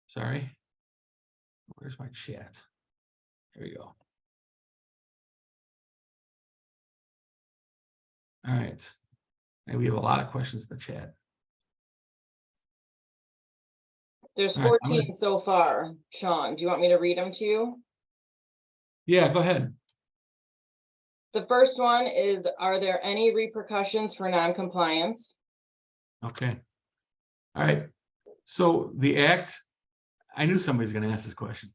Sorry. Where's my chat? Here we go. All right. And we have a lot of questions in the chat. There's 14 so far. Shawn, do you want me to read them to you? Yeah, go ahead. The first one is, are there any repercussions for non-compliance? Okay. All right. So the act, I knew somebody's going to ask this question.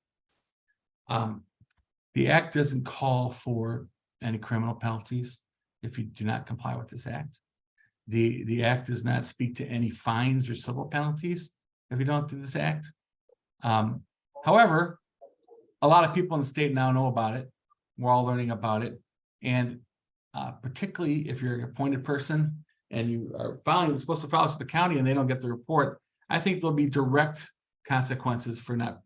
The act doesn't call for any criminal penalties if you do not comply with this act. The act does not speak to any fines or civil penalties if you don't do this act. However, a lot of people in the state now know about it. We're all learning about it. And particularly if you're an appointed person and you are supposed to file to the county and they don't get the report, I think there'll be direct consequences for not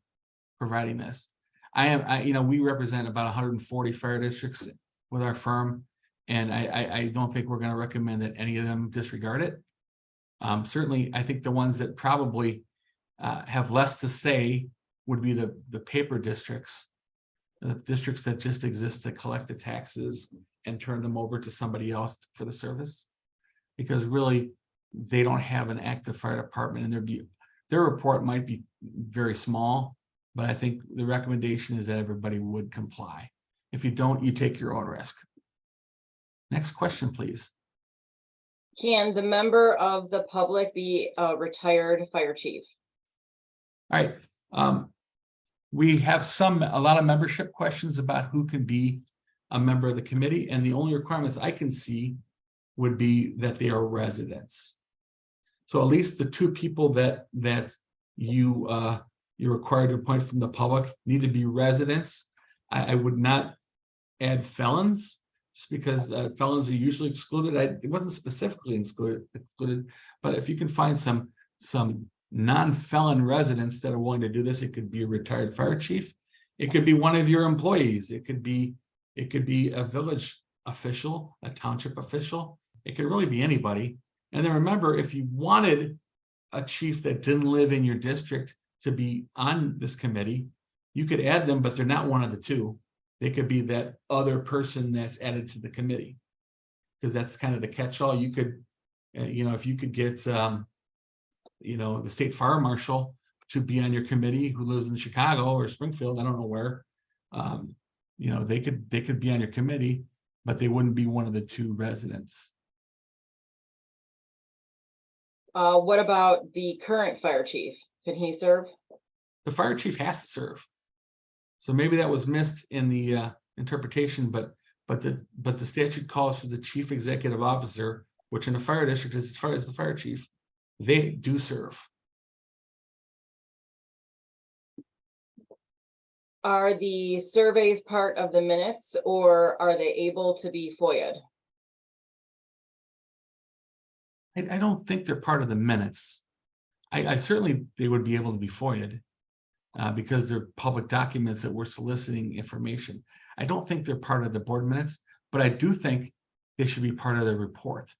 providing this. We represent about 140 fire districts with our firm, and I don't think we're going to recommend that any of them disregard it. Certainly, I think the ones that probably have less to say would be the paper districts, the districts that just exist to collect the taxes and turn them over to somebody else for the service, because really they don't have an active fire department, and their report might be very small, but I think the recommendation is that everybody would comply. If you don't, you take your own risk. Next question, please. Can the member of the public be a retired fire chief? All right. We have a lot of membership questions about who can be a member of the committee, and the only requirements I can see would be that they are residents. So at least the 2 people that you're required to appoint from the public need to be residents. I would not add felons, just because felons are usually excluded. It wasn't specifically excluded, but if you can find some non-felon residents that are willing to do this, it could be a retired fire chief, it could be one of your employees, it could be a village official, a township official, it could really be anybody. And then remember, if you wanted a chief that didn't live in your district to be on this committee, you could add them, but they're not one of the 2. They could be that other person that's added to the committee, because that's kind of the catch-all. You could, if you could get, the state fire marshal to be on your committee who lives in Chicago or Springfield, I don't know where, they could be on your committee, but they wouldn't be one of the 2 residents. What about the current fire chief? Can he serve? The fire chief has to serve. So maybe that was missed in the interpretation, but the statute calls for the chief executive officer, which in a fire district is the fire chief. They do serve. Are the surveys part of the minutes, or are they able to be FOIA'd? I don't think they're part of the minutes. I certainly, they would be able to be FOIA'd because they're public documents that we're soliciting information. I don't think they're part of the board minutes, but I do think they should be part of the report.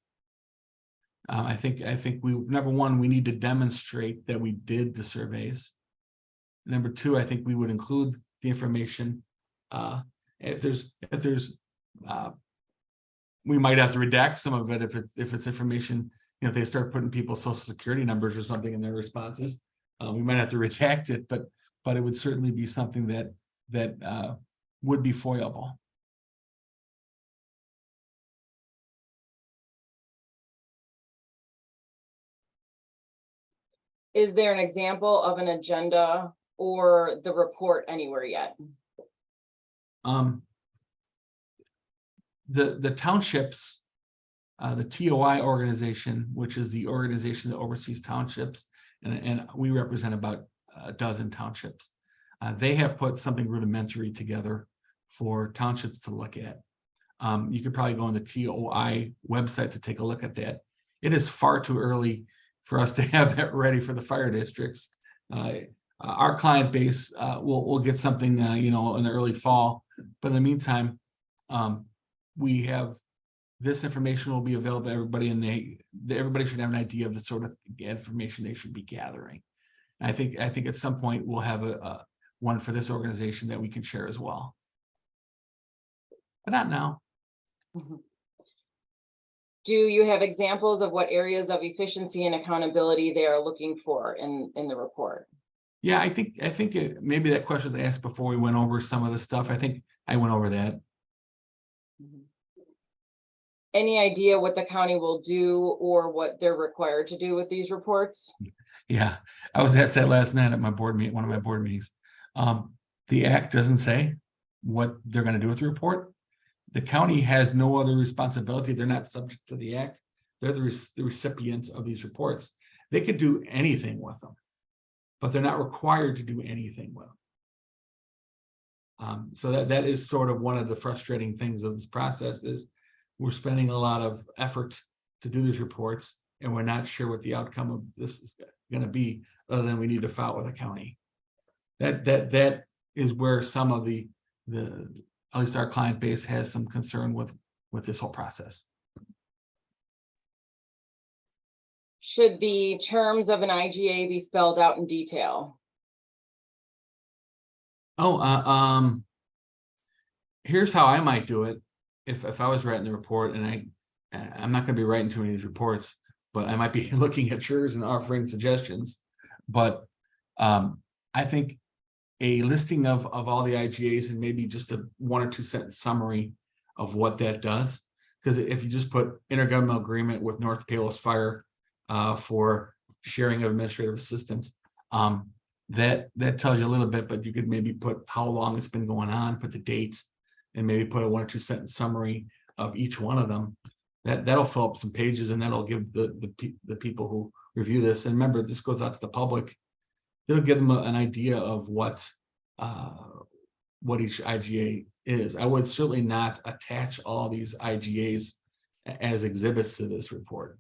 I think we, number one, we need to demonstrate that we did the surveys. Number two, I think we would include the information. If there's, we might have to redact some of it if it's information, if they start putting people's social security numbers or something in their responses, we might have to redact it, but it would certainly be something that would be FOIAble. Is there an example of an agenda or the report anywhere yet? The townships, the TOI organization, which is the organization that oversees townships, and we represent about a dozen townships. They have put something rudimentary together for townships to look at. You could probably go on the TOI website to take a look at that. It is far too early for us to have that ready for the fire districts. Our client base will get something, in the early fall. But in the meantime, we have this information will be available to everybody, and everybody should have an idea of the sort of information they should be gathering. And I think at some point we'll have a one for this organization that we can share as well, but not now. Mm-hmm. Do you have examples of what areas of efficiency and accountability they are looking for in the report? Yeah, I think maybe that question was asked before we went over some of the stuff. I think I went over that. Mm-hmm. Any idea what the county will do or what they're required to do with these reports? Yeah, I was asked that last night at my board meeting, one of my board meetings. The act doesn't say what they're going to do with the report. The county has no other responsibility. They're not subject to the act. They're the recipients of these reports. They could do anything with them, but they're not required to do anything with them. So that is sort of one of the frustrating things of this process is we're spending a lot of effort to do these reports, and we're not sure what the outcome of this is going to be, other than we need to file with the county. That is where some of the at least our client base has some concern with this whole process. Should the terms of an IGA be spelled out in detail? Oh, here's how I might do it if I was writing the report, and I'm not going to be writing too many of these reports, but I might be looking at yours and offering suggestions. But I think a listing of all the IGAs and maybe just a 1 or 2 sentence summary of what that does. Because if you just put intergovernmental agreement with North Palos Fire for sharing of administrative assistance, that tells you a little bit, but you could maybe put how long it's been going on, put the dates, and maybe put a 1 or 2 sentence summary of each one of them. That'll fill up some pages, and that'll give the people who review this, and remember, this goes out to the public. It'll give them an idea of what each IGA is. I would certainly not attach all these IGAs as exhibits to this report,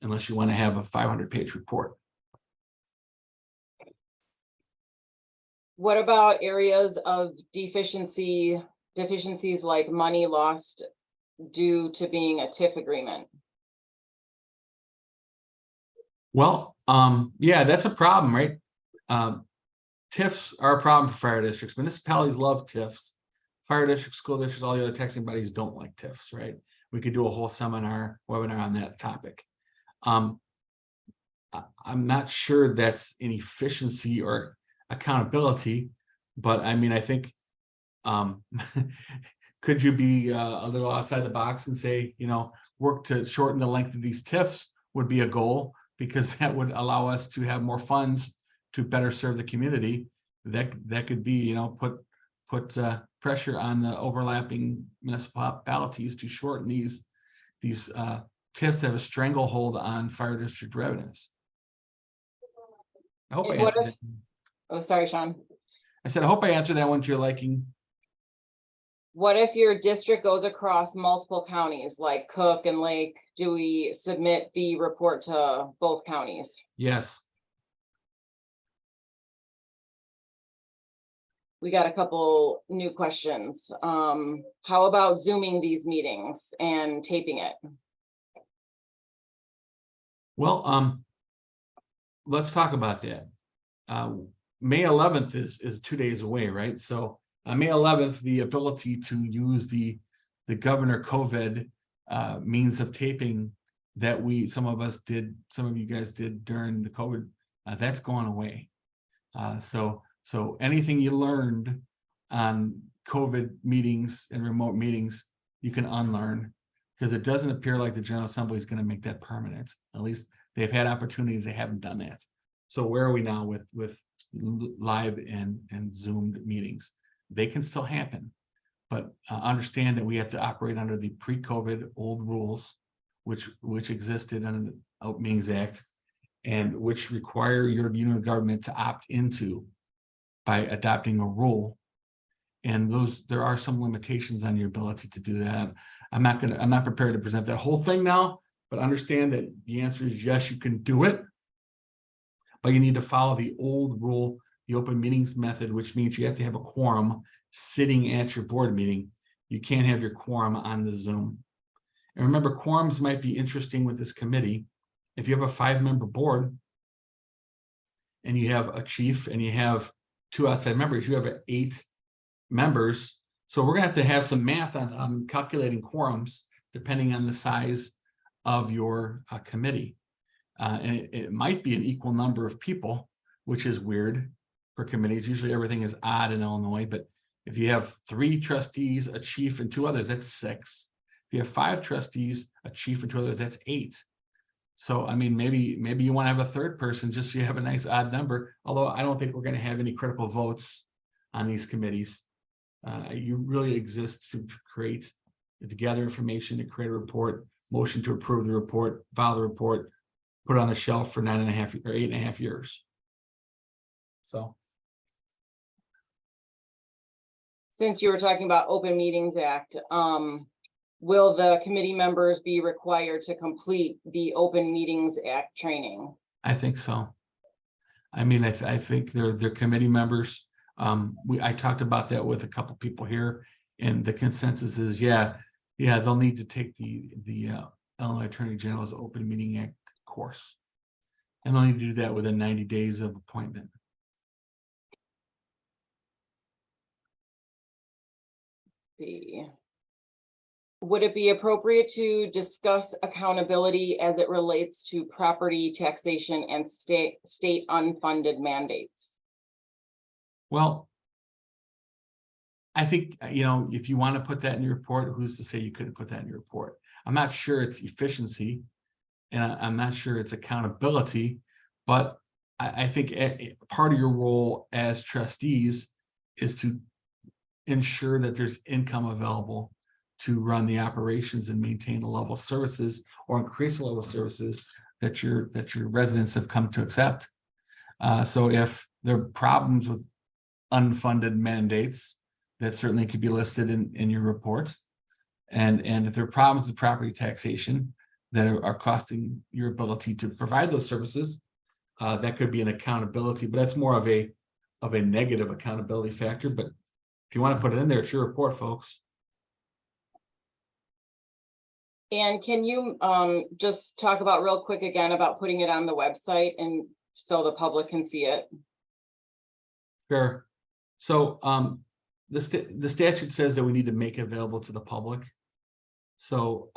unless you want to have a 500-page report. What about areas of deficiencies like money lost due to being a TIF agreement? Well, yeah, that's a problem, right? TIFs are a problem for fire districts. Municipalities love TIFs. Fire districts, school districts, all the other taxing bodies don't like TIFs, right? We could do a whole webinar on that topic. I'm not sure that's an efficiency or accountability, but I mean, I think, could you be a little outside the box and say, work to shorten the length of these TIFs would be a goal, because that would allow us to have more funds to better serve the community. That could be, put pressure on the overlapping municipalities to shorten these TIFs that have a stranglehold on fire district revenues. I hope I answered that. Oh, sorry, Shawn. I said, I hope I answered that one to your liking. What if your district goes across multiple counties like Cook and Lake? Do we submit the report to both counties? Yes. We got a couple new questions. How about Zooming these meetings and taping it? Well, let's talk about that. May 11th is 2 days away, right? So on May 11th, the ability to use the governor COVID means of taping that some of you guys did during the COVID, that's gone away. So anything you learned on COVID meetings and remote meetings, you can unlearn, because it doesn't appear like the General Assembly is going to make that permanent. At least they've had opportunities, they haven't done that. So where are we now with live and Zoomed meetings? They can still happen, but understand that we have to operate under the pre-COVID old rules, which existed under the Open Meetings Act, and which require your unit of government to opt into by adopting a rule. And there are some limitations on your ability to do that. I'm not prepared to present that whole thing now, but understand that the answer is yes, you can do it, but you need to follow the old rule, the open meetings method, which means you have to have a quorum sitting at your board meeting. You can't have your quorum on the Zoom. And remember, quorums might be interesting with this committee. If you have a 5-member board and you have a chief and you have 2 outside members, you have 8 members. So we're going to have some math on calculating quorums depending on the size of your committee. And it might be an equal number of people, which is weird for committees. Usually everything is odd in Illinois, but if you have 3 trustees, a chief, and 2 others, that's 6. If you have 5 trustees, a chief, and 2 others, that's 8. So, I mean, maybe you want to have a 3rd person just so you have a nice odd number, although I don't think we're going to have any critical votes on these committees. You really exist to gather information, to create a report, motion to approve the report, file the report, put it on the shelf for 9.5 or 8.5 years. So. Since you were talking about Open Meetings Act, will the committee members be required to complete the Open Meetings Act training? I think so. I mean, I think they're committee members. I talked about that with a couple people here, and the consensus is, yeah, they'll need to take the Illinois Attorney General's Open Meeting Act course, and they'll need to do that within 90 days of appointment. Would it be appropriate to discuss accountability as it relates to property taxation and state unfunded mandates? Well, I think, if you want to put that in your report, who's to say you couldn't put that in your report? I'm not sure it's efficiency, and I'm not sure it's accountability, but I think part of your role as trustees is to ensure that there's income available to run the operations and maintain the level of services or increase the level of services that your residents have come to accept. So if there are problems with unfunded mandates, that certainly could be listed in your report. And if there are problems with property taxation that are costing your ability to provide those services, that could be an accountability, but that's more of a negative accountability factor. But if you want to put it in there, it's your report, folks. And can you just talk about real quick again about putting it on the website and so the public can see it? Sure. So the statute says that we need to make it available to the public. So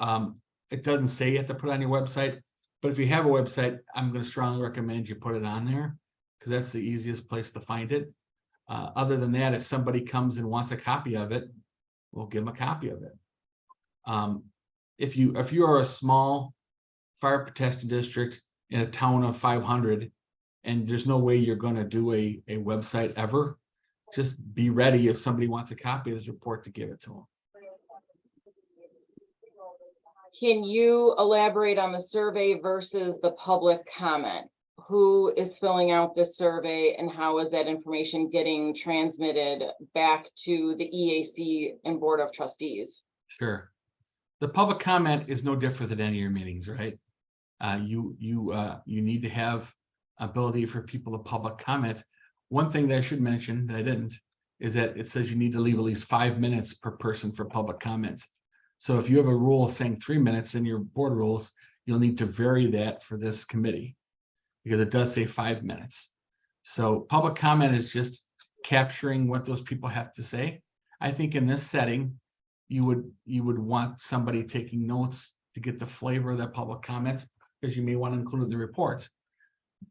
it doesn't say you have to put it on your website, but if you have a website, I'm going to strongly recommend you put it on there, because that's the easiest place to find it. Other than that, if somebody comes and wants a copy of it, we'll give them a copy of it. If you are a small fire protection district in a town of 500, and there's no way you're going to do a website ever, just be ready if somebody wants a copy of this report to give it to them. Can you elaborate on the survey versus the public comment? who is filling out this survey and how is that information getting transmitted back to the EAC and Board of Trustees? Sure. The public comment is no different than any of your meetings, right? You need to have ability for people to public comment. One thing that I should mention that I didn't is that it says you need to leave at least 5 minutes per person for public comments. So if you have a rule saying 3 minutes in your board rules, you'll need to vary that for this committee because it does say 5 minutes. So public comment is just capturing what those people have to say. I think in this setting, you would want somebody taking notes to get the flavor of that public comment, because you may want to include it in the report.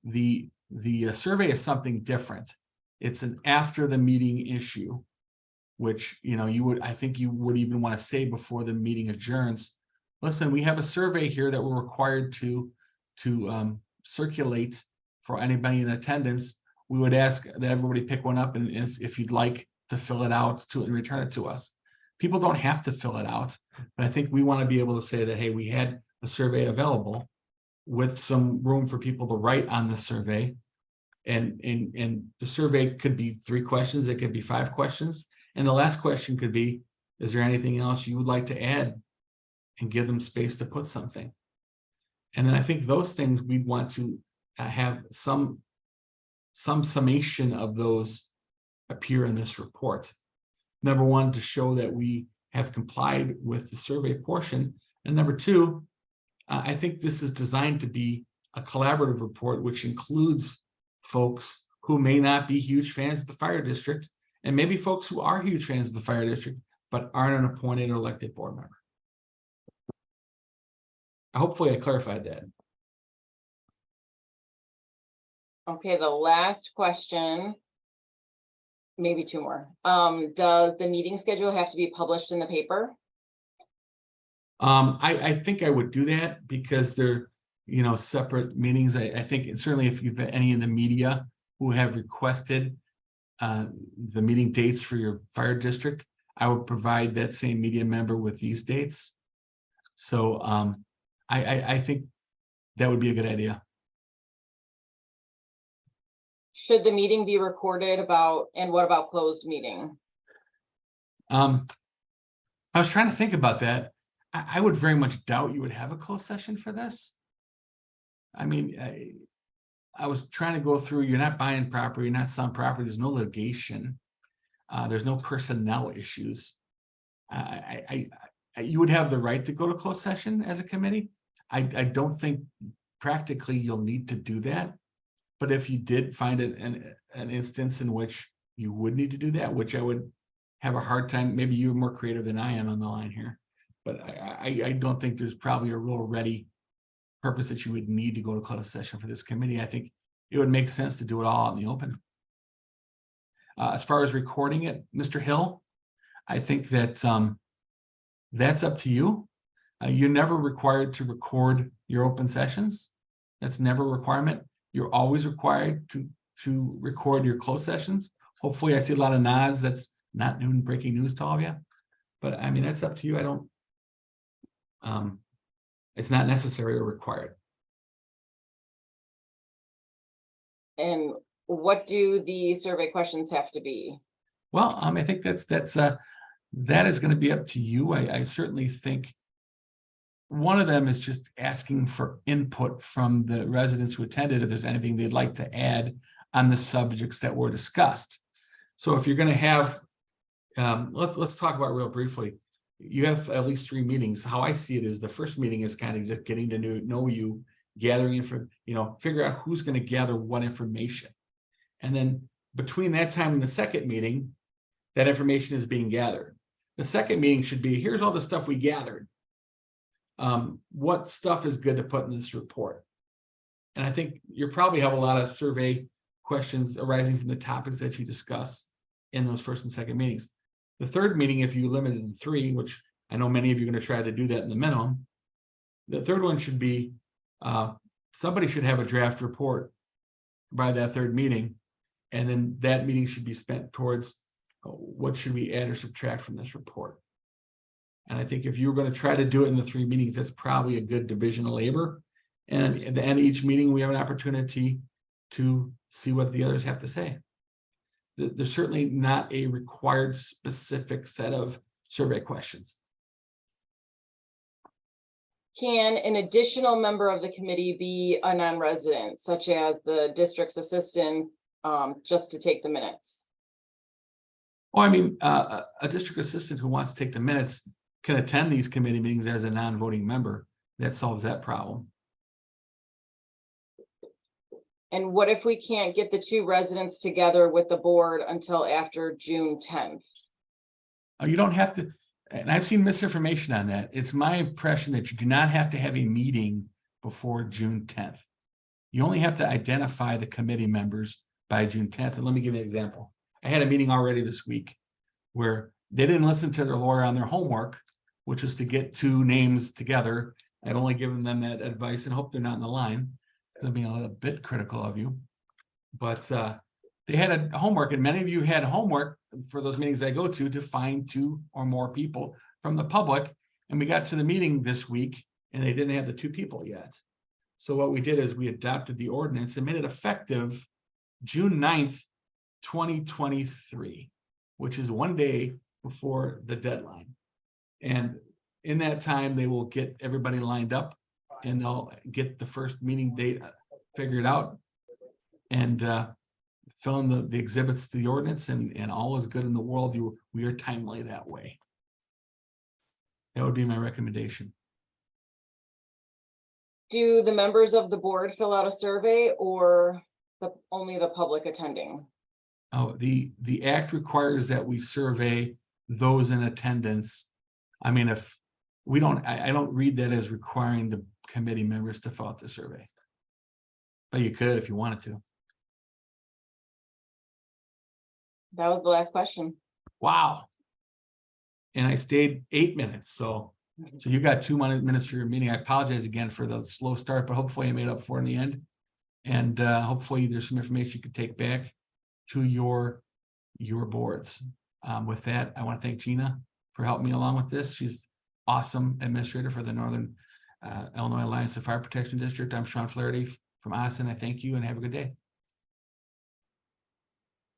The survey is something different. It's an after the meeting issue, which I think you would even want to say before the meeting adjourns. Listen, we have a survey here that we're required to circulate for anybody in attendance. We would ask that everybody pick one up, and if you'd like to fill it out and return it to us. People don't have to fill it out, but I think we want to be able to say that, hey, we had a survey available with some room for people to write on the survey. And the survey could be 3 questions, it could be 5 questions. And the last question could be, is there anything else you would like to add? And give them space to put something. And then I think those things we'd want to have some summation of those appear in this report. Number 1, to show that we have complied with the survey portion. And number 2, I think this is designed to be a collaborative report, which includes folks who may not be huge fans of the fire district, and maybe folks who are huge fans of the fire district, but aren't an appointed or elected board member. Hopefully I clarified that. Okay, the last question, maybe 2 more. Does the meeting schedule have to be published in the paper? I think I would do that because they're, separate meetings. I think certainly if you've any in the media who have requested the meeting dates for your fire district, I would provide that same media member with these dates. So I think that would be a good idea. Should the meeting be recorded and what about closed meeting? I was trying to think about that. I would very much doubt you would have a closed session for this. I mean, I was trying to go through, you're not buying property, you're not selling property, there's no litigation, there's no personnel issues. You would have the right to go to closed session as a committee. I don't think practically you'll need to do that. But if you did find it an instance in which you would need to do that, which I would have a hard time, maybe you're more creative than I am on the line here, but I don't think there's probably a real ready purpose that you would need to go to closed session for this committee. I think it would make sense to do it all out in the open. As far as recording it, Mr. Hill, I think that that's up to you. You're never required to record your open sessions. That's never a requirement. You're always required to record your closed sessions. Hopefully I see a lot of nods. That's not new and breaking news to all of you. But I mean, that's up to you. I don't, it's not necessary or required. And what do the survey questions have to be? Well, I think that is going to be up to you. I certainly think one of them is just asking for input from the residents who attended, if there's anything they'd like to add on the subjects that were discussed. So if you're going to have, let's talk about real briefly. You have at least 3 meetings. How I see it is the first meeting is kind of just getting to know you, gathering info, figure out who's going to gather what information. And then between that time and the second meeting, that information is being gathered. The second meeting should be, here's all the stuff we gathered. What stuff is good to put in this report? And I think you probably have a lot of survey questions arising from the topics that you discuss in those first and second meetings. The third meeting, if you limit it to 3, which I know many of you are going to try to do that in the minimum, the third one should be, somebody should have a draft report by that third meeting. And then that meeting should be spent towards what should we add or subtract from this report. And I think if you're going to try to do it in the 3 meetings, that's probably a good division of labor. And at the end of each meeting, we have an opportunity to see what the others have to say. There's certainly not a required specific set of survey questions. Can an additional member of the committee be a non-resident, such as the district's assistant, just to take the minutes? Well, I mean, a district assistant who wants to take the minutes can attend these committee meetings as a non-voting member. That solves that problem. And what if we can't get the two residents together with the board until after June 10th? You don't have to, and I've seen misinformation on that. It's my impression that you do not have to have a meeting before June 10th. You only have to identify the committee members by June 10th. And let me give you an example. I had a meeting already this week where they didn't listen to their lawyer on their homework, which is to get two names together. I've only given them that advice and hope they're not in the line. They'll be a bit critical of you. But they had a homework, and many of you had homework for those meetings I go to find two or more people from the public. And we got to the meeting this week and they didn't have the two people yet. So what we did is we adopted the ordinance and made it effective June 9th, 2023, which is one day before the deadline. And in that time, they will get everybody lined up and they'll get the first meeting date figured out and fill in the exhibits to the ordinance, and all is good in the world. We are timely that way. That would be my recommendation. Do the members of the board fill out a survey, or only the public attending? Oh, the act requires that we survey those in attendance. I mean, if we don't, I don't read that as requiring the committee members to fill out the survey. But you could if you wanted to. That was the last question. Wow. And I stayed 8 minutes. So you got 2 minutes for your meeting. I apologize again for the slow start, but hopefully I made up for it in the end. And hopefully there's some information you could take back to your boards. With that, I want to thank Gina for helping me along with this. She's awesome administrator for the Northern Illinois Alliance of Fire Protection District. I'm Shawn Flaherty from Austin. I thank you and have a good day.